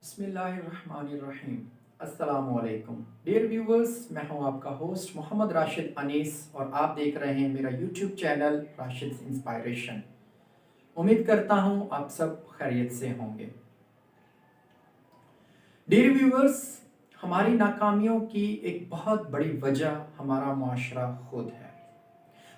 बिस्मिल्लाहिर्रहमानिर्रहीम। अस्सलामुअलैकुम dear viewers, मैं हूं आपका होस्ट मोहम्मद राशिद अनीस और आप देख रहे हैं मेरा यूट्यूब चैनल राशिद इंस्पायरेशन। उम्मीद करता हूं आप सब खैरियत से होंगे। डियर व्यूवर्स, हमारी नाकामियों की एक बहुत बड़ी वजह हमारा मुआशरा खुद है।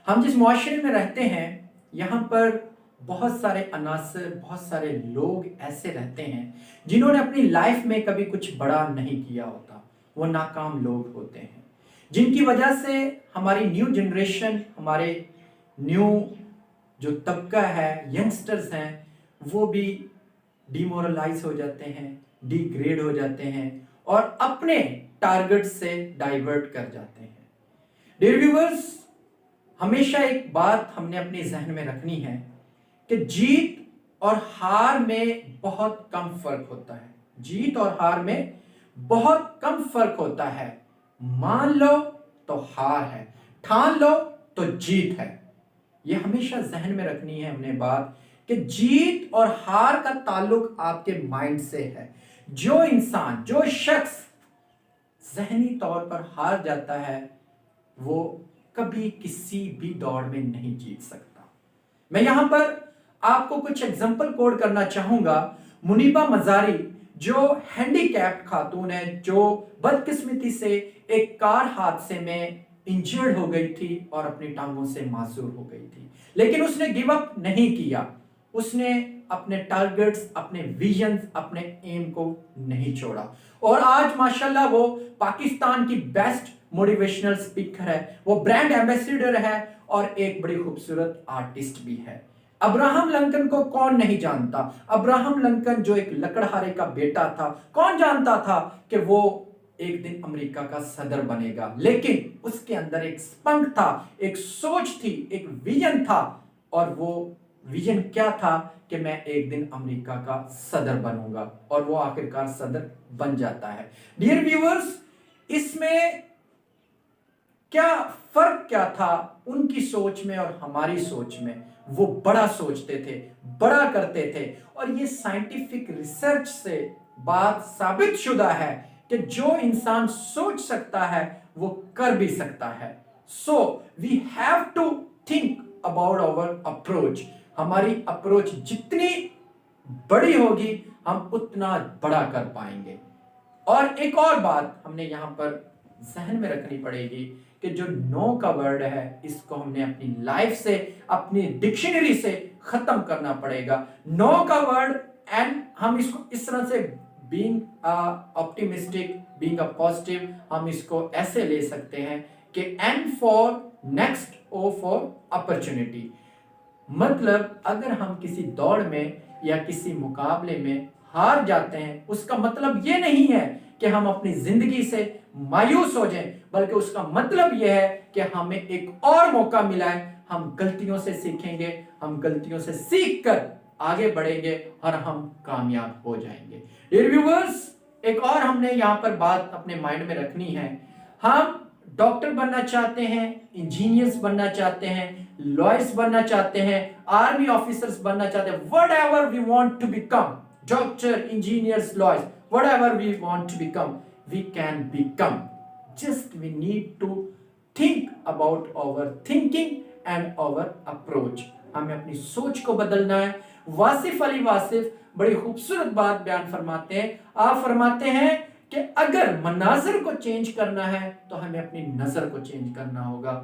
हम जिस मुआशरे में रहते हैं यहाँ पर बहुत सारे अनासर, बहुत सारे लोग ऐसे रहते हैं जिन्होंने अपनी लाइफ में कभी कुछ बड़ा नहीं किया होता। वो नाकाम लोग होते हैं जिनकी वजह से हमारी न्यू जनरेशन, हमारे न्यू जो तबका है, यंगस्टर्स हैं, वो भी डिमोरलाइज हो जाते हैं, डिग्रेड हो जाते हैं और अपने टारगेट से डाइवर्ट कर जाते हैं। डियर व्यूअर्स, हमेशा एक बात हमने अपने जहन में रखनी है कि जीत और हार में बहुत कम फर्क होता है। जीत और हार में बहुत कम फर्क होता है। मान लो तो हार है, ठान लो तो जीत है। यह हमेशा जहन में रखनी है हमने बात कि जीत और हार का ताल्लुक आपके माइंड से है। जो इंसान, जो शख्स जहनी तौर पर हार जाता है वो कभी किसी भी दौड़ में नहीं जीत सकता। मैं यहां पर आपको कुछ एग्जांपल कोड करना चाहूंगा। मुनीबा मजारी जो हैंडीकैप्ड खातून है, जो बदकिस्मती से एक कार हादसे में इंजर्ड हो गई थी और अपनी टांगों से मासूर हो गई थी, लेकिन उसने गिव अप नहीं किया। उसने अपने टारगेट्स, अपने विजन्स, अपने एम को नहीं छोड़ा और आज माशाल्लाह वो पाकिस्तान की बेस्ट मोटिवेशनल स्पीकर है, वो ब्रांड एम्बेसडर है और एक बड़ी खूबसूरत आर्टिस्ट भी है। अब्राहम लिंकन को कौन नहीं जानता? अब्राहम लिंकन जो एक लकड़हारे का बेटा था, कौन जानता था कि वो एक दिन अमेरिका का सदर बनेगा? लेकिन उसके अंदर एक स्पंख था, एक सोच थी, एक विजन था और वो विजन क्या था कि मैं एक दिन अमेरिका का सदर बनूंगा और वो आखिरकार सदर बन जाता है। डियर व्यूअर्स, इसमें क्या फर्क क्या था उनकी सोच में और हमारी सोच में? वो बड़ा सोचते थे, बड़ा करते थे और ये साइंटिफिक रिसर्च से बात साबित शुदा है कि जो इंसान सोच सकता है वो कर भी सकता है। So we have to think about our approach. हमारी अप्रोच जितनी बड़ी होगी हम उतना बड़ा कर पाएंगे। और एक और बात हमने यहां पर जहन में रखनी पड़ेगी कि जो नो का वर्ड है इसको हमने अपनी लाइफ से, अपनी डिक्शनरी से खत्म करना पड़ेगा। नो का वर्ड, एंड हम इसको इस तरह से being optimistic, being a positive, हम इसको ऐसे ले सकते हैं कि N for next, O for opportunity. मतलब अगर हम किसी दौड़ में या किसी मुकाबले में हार जाते हैं उसका मतलब ये नहीं है कि हम अपनी जिंदगी से मायूस हो जाएं, बल्कि उसका मतलब यह है कि हमें एक और मौका मिला है। हम गलतियों से सीखेंगे, हम गलतियों से सीखकर आगे बढ़ेंगे और हम कामयाब हो जाएंगे। डियर व्यूअर्स, एक और हमने यहां पर बात अपने माइंड में रखनी है। हम डॉक्टर बनना चाहते हैं, इंजीनियर्स बनना चाहते हैं, लॉयर्स बनना चाहते हैं, आर्मी ऑफिसर्स बनना चाहते हैं, whatever we want to become, doctor, engineers, lawyers, whatever we want to become, we can become. Just we need to think about our thinking and our approach. हमें अपनी सोच को बदलना है। वासिफ अली वासिफ बड़ी खूबसूरत बात बयान फरमाते हैं। आप फरमाते हैं कि अगर मनाज़र को चेंज करना है तो हमें अपनी नजर को चेंज करना होगा।